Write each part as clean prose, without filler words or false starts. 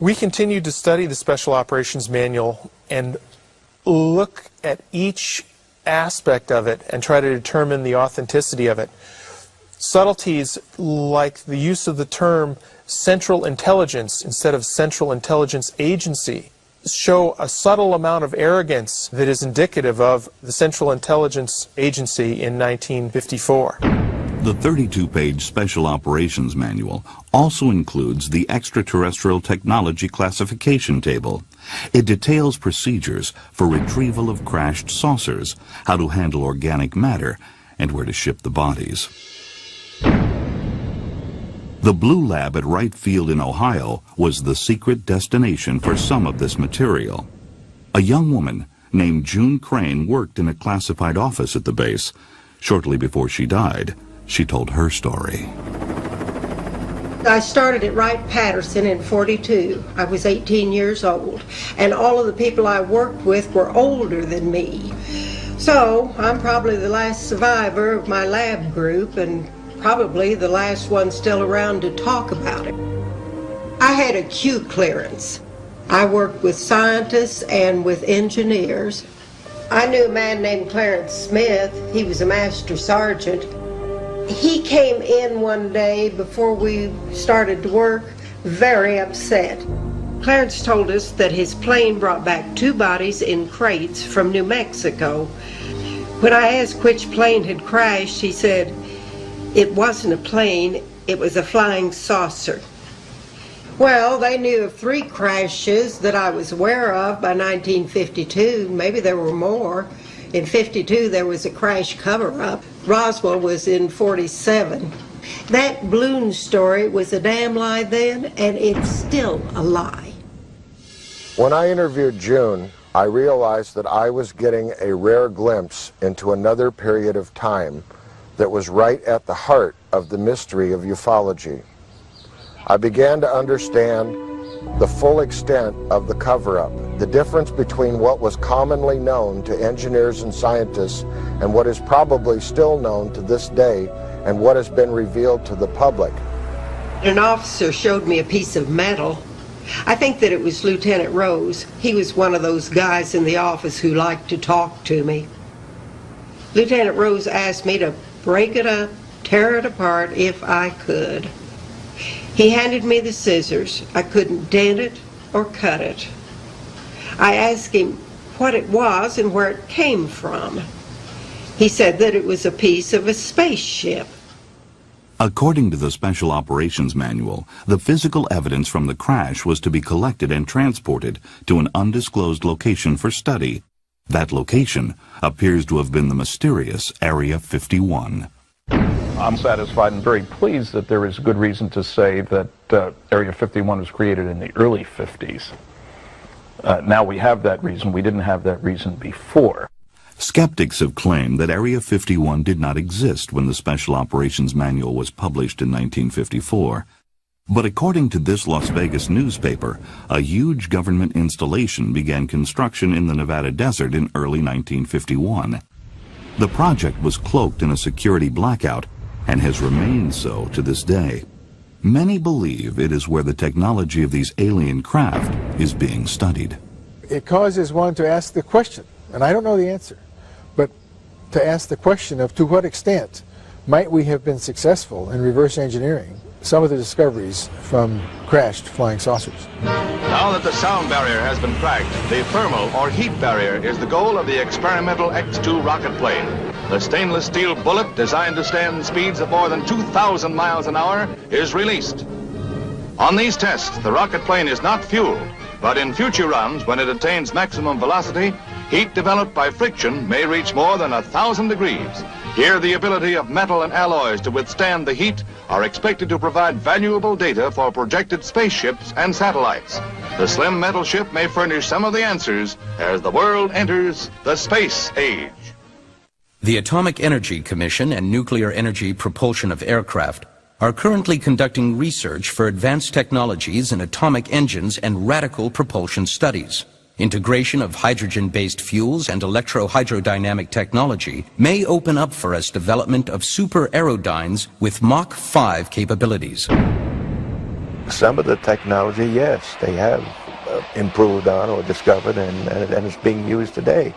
We continued to study the Special Operations Manual and look at each aspect of it and try to determine the authenticity of it. Subtleties like the use of the term Central Intelligence instead of Central Intelligence Agency show a subtle amount of arrogance that is indicative of the Central Intelligence Agency in 1954. The 32-page Special Operations Manual also includes the Extraterrestrial Technology Classification Table. It details procedures for retrieval of crashed saucers, how to handle organic matter, and where to ship the bodies. The Blue Lab at Wright Field in Ohio was the secret destination for some of this material. A young woman named June Crane worked in a classified office at the base. Shortly before she died, she told her story. I started at Wright-Patterson in '42. I was 18 years old, and all of the people I worked with were older than me. So I'm probably the last survivor of my lab group, and probably the last one still around to talk about it. I had a Q clearance. I worked with scientists and with engineers. I knew a man named Clarence Smith. He was a master sergeant. He came in one day before we started to work, very upset. Clarence told us that his plane brought back 2 bodies in crates from New Mexico. When I asked which plane had crashed, he said, it wasn't a plane, it was a flying saucer. Well, they knew of 3 crashes that I was aware of by 1952. Maybe there were more. In '52, there was a crash cover-up. Roswell was in '47. That balloon story was a damn lie then, and it's still a lie. When I interviewed June, I realized that I was getting a rare glimpse into another period of time that was right at the heart of the mystery of ufology. I began to understand the full extent of the cover-up, the difference between what was commonly known to engineers and scientists and what is probably still known to this day and what has been revealed to the public. An officer showed me a piece of metal. I think that it was Lieutenant Rose. He was one of those guys in the office who liked to talk to me. Lieutenant Rose asked me to break it up, tear it apart if I could. He handed me the scissors. I couldn't dent it or cut it. I asked him what it was and where it came from. He said that it was a piece of a spaceship. According to the Special Operations Manual, the physical evidence from the crash was to be collected and transported to an undisclosed location for study. That location appears to have been the mysterious Area 51. I'm satisfied and very pleased that there is good reason to say that Area 51 was created in the early 50s. Now we have that reason. We didn't have that reason before. Skeptics have claimed that Area 51 did not exist when the Special Operations Manual was published in 1954. But according to this Las Vegas newspaper, a huge government installation began construction in the Nevada desert in early 1951. The project was cloaked in a security blackout and has remained so to this day. Many believe it is where the technology of these alien craft is being studied. It causes one to ask the question, and I don't know the answer, but to ask the question of to what extent might we have been successful in reverse engineering some of the discoveries from crashed flying saucers. Now that the sound barrier has been cracked, the thermal or heat barrier is the goal of the experimental X-2 rocket plane. The stainless steel bullet, designed to stand speeds of more than 2,000 miles an hour, is released. On these tests, the rocket plane is not fueled, but in future runs, when it attains maximum velocity, heat developed by friction may reach more than 1,000 degrees. Here, the ability of metal and alloys to withstand the heat are expected to provide valuable data for projected spaceships and satellites. The slim metal ship may furnish some of the answers as the world enters the space age. The Atomic Energy Commission and Nuclear Energy Propulsion of Aircraft are currently conducting research for advanced technologies in atomic engines and radical propulsion studies. Integration of hydrogen-based fuels and electro-hydrodynamic technology may open up for us development of super aerodynes with Mach 5 capabilities. some of the technology, yes, they have improved on or discovered, and it's being used today.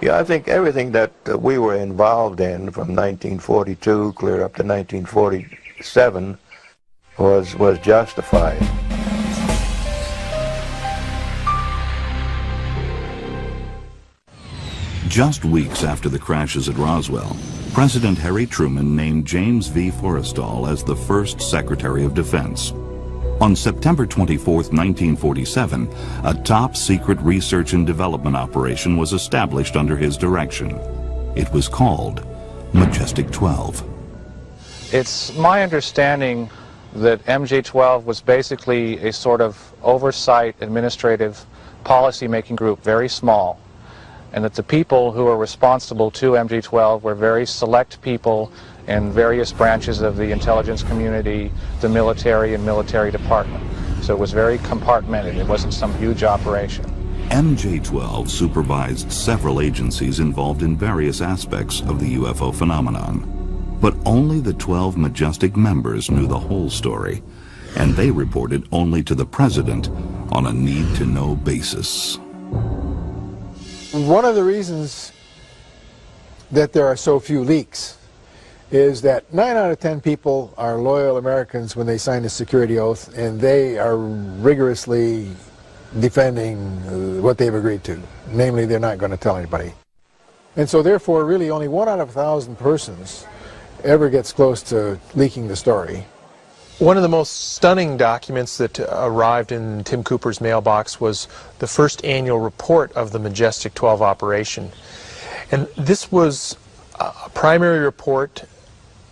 Yeah, I think everything that we were involved in from 1942 clear up to 1947 was justified. Just weeks after the crashes at Roswell, President Harry Truman named James V. Forrestal as the first Secretary of Defense. On September 24, 1947, a top-secret research and development operation was established under his direction. It was called Majestic 12. It's my understanding that MJ12 was basically a sort of oversight, administrative, policy-making group, very small, and that the people who were responsible to MJ12 were very select people in various branches of the intelligence community, the military and military department. So it was very compartmented. It wasn't some huge operation. MJ12 supervised several agencies involved in various aspects of the UFO phenomenon. But only the 12 Majestic members knew the whole story, and they reported only to the President on a need-to-know basis. One of the reasons that there are so few leaks is that 9 out of 10 people are loyal Americans when they sign a security oath, and they are rigorously defending what they've agreed to. Namely, they're not going to tell anybody. And so therefore, really only 1 out of 1,000 persons ever gets close to leaking the story. One of the most stunning documents that arrived in Tim Cooper's mailbox was the first annual report of the Majestic 12 operation. And this was a primary report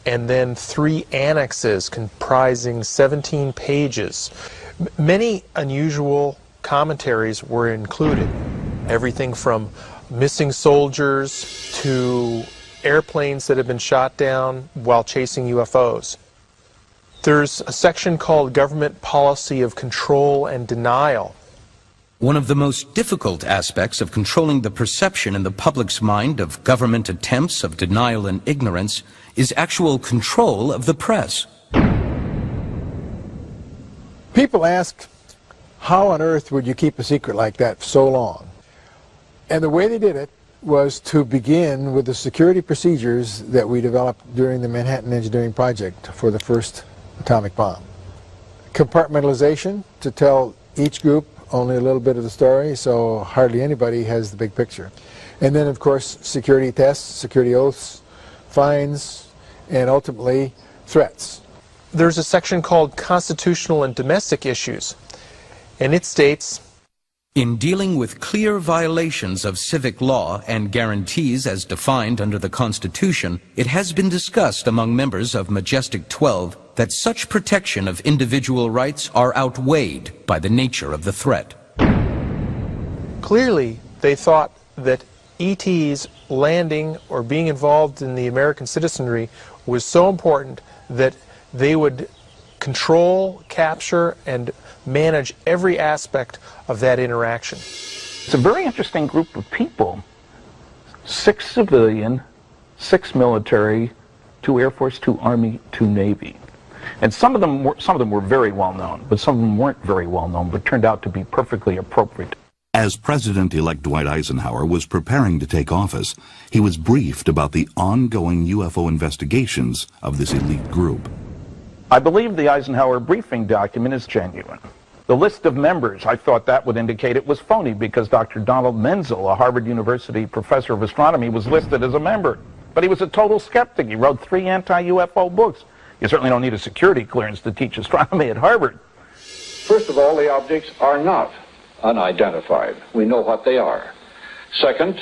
and then 3 annexes comprising 17 pages. Many unusual commentaries were included. Everything from missing soldiers to airplanes that have been shot down while chasing UFOs. There's a section called Government Policy of Control and Denial. One of the most difficult aspects of controlling the perception in the public's mind of government attempts of denial and ignorance is actual control of the press. People ask, how on earth would you keep a secret like that so long? And the way they did it was to begin with the security procedures that we developed during the Manhattan Engineering Project for the first atomic bomb. Compartmentalization, to tell each group only a little bit of the story, so hardly anybody has the big picture. And then, of course, security tests, security oaths, fines, and ultimately threats. There's a section called Constitutional and Domestic Issues, and it states, in dealing with clear violations of civic law and guarantees as defined under the Constitution, it has been discussed among members of Majestic 12 that such protection of individual rights are outweighed by the nature of the threat. Clearly, they thought that ETs landing or being involved in the American citizenry was so important that they would control, capture, and manage every aspect of that interaction. It's a very interesting group of people. 6 civilian, 6 military, 2 Air Force, 2 Army, 2 Navy. And some of them were very well known, but some of them weren't very well known, but turned out to be perfectly appropriate. As President-elect Dwight Eisenhower was preparing to take office, he was briefed about the ongoing UFO investigations of this elite group. I believe the Eisenhower briefing document is genuine. The list of members, I thought that would indicate it was phony because Dr. Donald Menzel, a Harvard University professor of astronomy, was listed as a member. But he was a total skeptic. He wrote 3 anti-UFO books. You certainly don't need a security clearance to teach astronomy at Harvard. First of all, the objects are not unidentified. We know what they are. Second,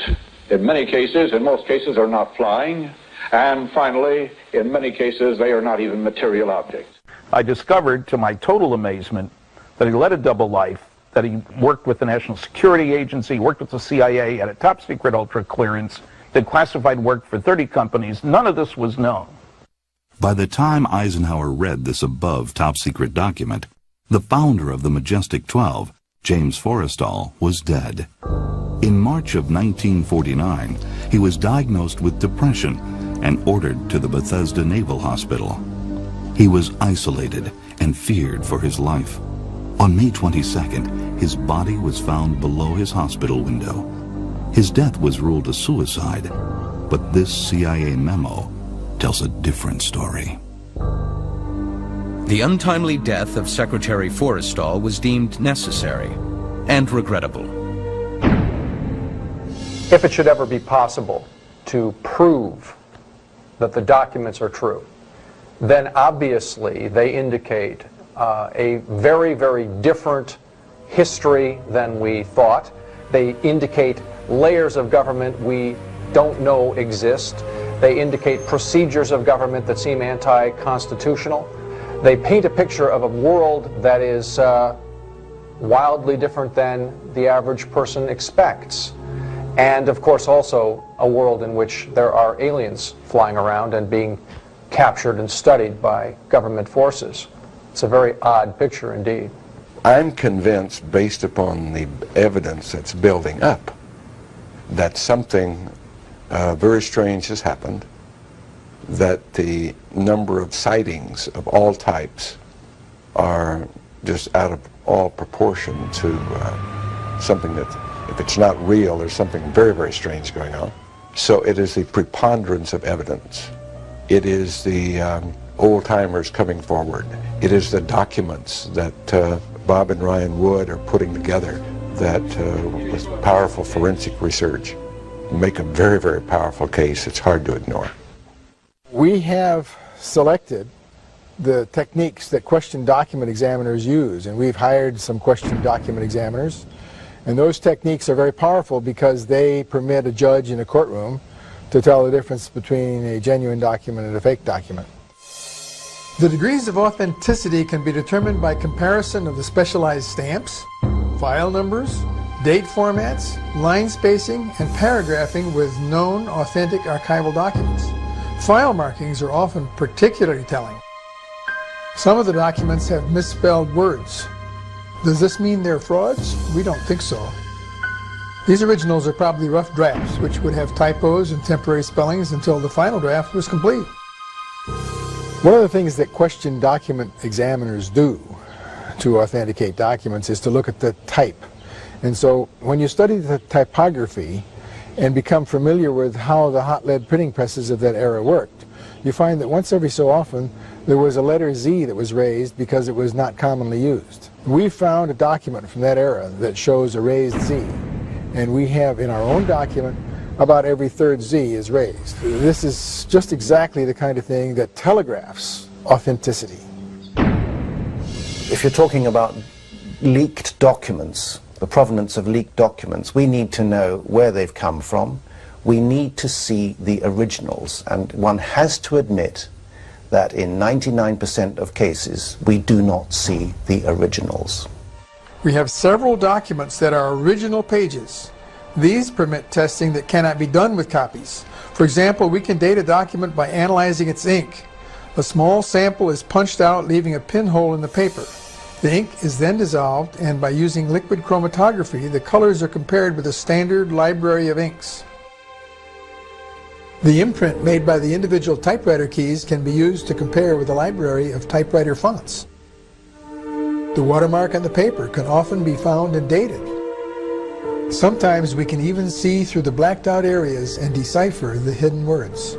in many cases, in most cases, are not flying. And finally, in many cases, they are not even material objects. I discovered, to my total amazement, that he led a double life, that he worked with the National Security Agency, worked with the CIA, had a top-secret ultra clearance, did classified work for 30 companies. None of this was known. By the time Eisenhower read this above top-secret document, the founder of the Majestic 12, James Forrestal, was dead. In March of 1949, he was diagnosed with depression and ordered to the Bethesda Naval Hospital. He was isolated and feared for his life. On May 22nd, his body was found below his hospital window. His death was ruled a suicide, but this CIA memo tells a different story. The untimely death of Secretary Forrestal was deemed necessary and regrettable. If it should ever be possible to prove that the documents are true, then obviously they indicate a very, very different history than we thought. They indicate layers of government we don't know exist. They indicate procedures of government that seem anti-constitutional. They paint a picture of a world that is wildly different than the average person expects. And of course also a world in which there are aliens flying around and being captured and studied by government forces. It's a very odd picture indeed. I'm convinced, based upon the evidence that's building up, that something very strange has happened, that the number of sightings of all types are just out of all proportion to something that, if it's not real, there's something very, very strange going on. So it is the preponderance of evidence. It is the old-timers coming forward. It is the documents that Bob and Ryan Wood are putting together that, with powerful forensic research, make a very, very powerful case. It's hard to ignore. We have selected the techniques that question document examiners use, and we've hired some question document examiners, and those techniques are very powerful because they permit a judge in a courtroom to tell the difference between a genuine document and a fake document. The degrees of authenticity can be determined by comparison of the specialized stamps, file numbers, date formats, line spacing, and paragraphing with known authentic archival documents. File markings are often particularly telling. Some of the documents have misspelled words. Does this mean they're frauds? We don't think so. These originals are probably rough drafts, which would have typos and temporary spellings until the final draft was complete. One of the things that question document examiners do to authenticate documents is to look at the type. And so when you study the typography and become familiar with how the hot lead printing presses of that era worked, you find that once every so often there was a letter Z that was raised because it was not commonly used. We found a document from that era that shows a raised Z, and we have in our own document about every third Z is raised. This is just exactly the kind of thing that telegraphs authenticity. If you're talking about leaked documents, the provenance of leaked documents, we need to know where they've come from. We need to see the originals, and one has to admit that in 99% of cases we do not see the originals. We have several documents that are original pages. These permit testing that cannot be done with copies. For example, we can date a document by analyzing its ink. A small sample is punched out, leaving a pinhole in the paper. The ink is then dissolved, and by using liquid chromatography, the colors are compared with a standard library of inks. The imprint made by the individual typewriter keys can be used to compare with a library of typewriter fonts. The watermark on the paper can often be found and dated. Sometimes we can even see through the blacked out areas and decipher the hidden words.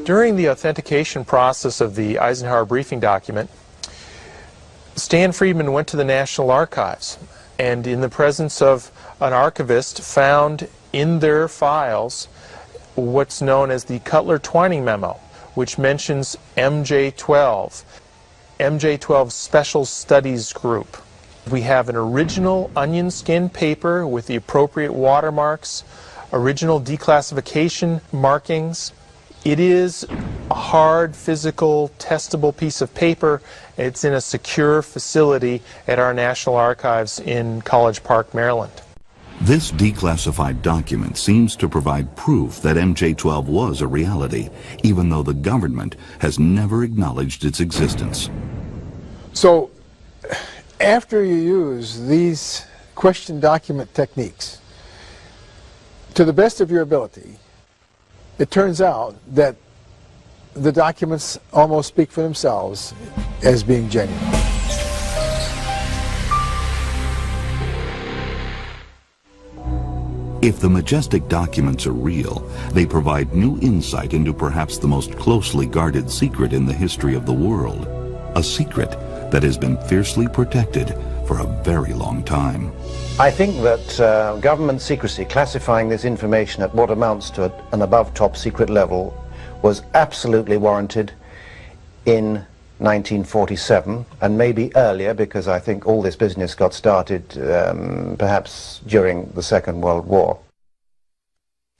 During the authentication process of the Eisenhower briefing document, Stan Friedman went to the National Archives and, in the presence of an archivist, found in their files what's known as the Cutler-Twining Memo, which mentions MJ12, MJ12 Special Studies Group. We have an original onion skin paper with the appropriate watermarks, original declassification markings. It is a hard, physical, testable piece of paper. It's in a secure facility at our National Archives in College Park, Maryland. This declassified document seems to provide proof that MJ12 was a reality, even though the government has never acknowledged its existence. So, after you use these question document techniques to the best of your ability, it turns out that the documents almost speak for themselves as being genuine. If the majestic documents are real, they provide new insight into perhaps the most closely guarded secret in the history of the world. A secret that has been fiercely protected for a very long time. I think that government secrecy, classifying this information at what amounts to an above top secret level, was absolutely warranted in 1947, and maybe earlier, because I think all this business got started perhaps during the Second World War.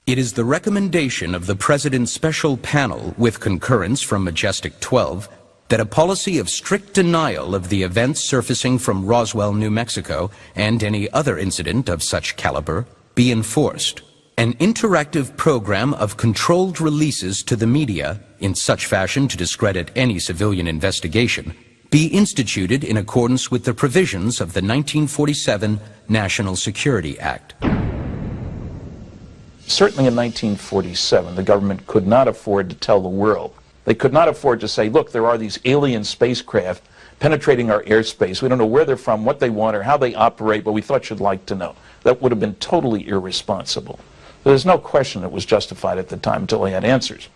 It is the recommendation of the President's Special Panel, with concurrence from Majestic 12, that a policy of strict denial of the events surfacing from Roswell, New Mexico, and any other incident of such caliber, be enforced. An interactive program of controlled releases to the media, in such fashion to discredit any civilian investigation, be instituted in accordance with the provisions of the 1947 National Security Act. Certainly in 1947, the government could not afford to tell the world. They could not afford to say, look, there are these alien spacecraft penetrating our airspace. We don't know where they're from, what they want, or how they operate, but we thought you'd like to know. That would have been totally irresponsible. There's no question it was justified at the time until they had answers.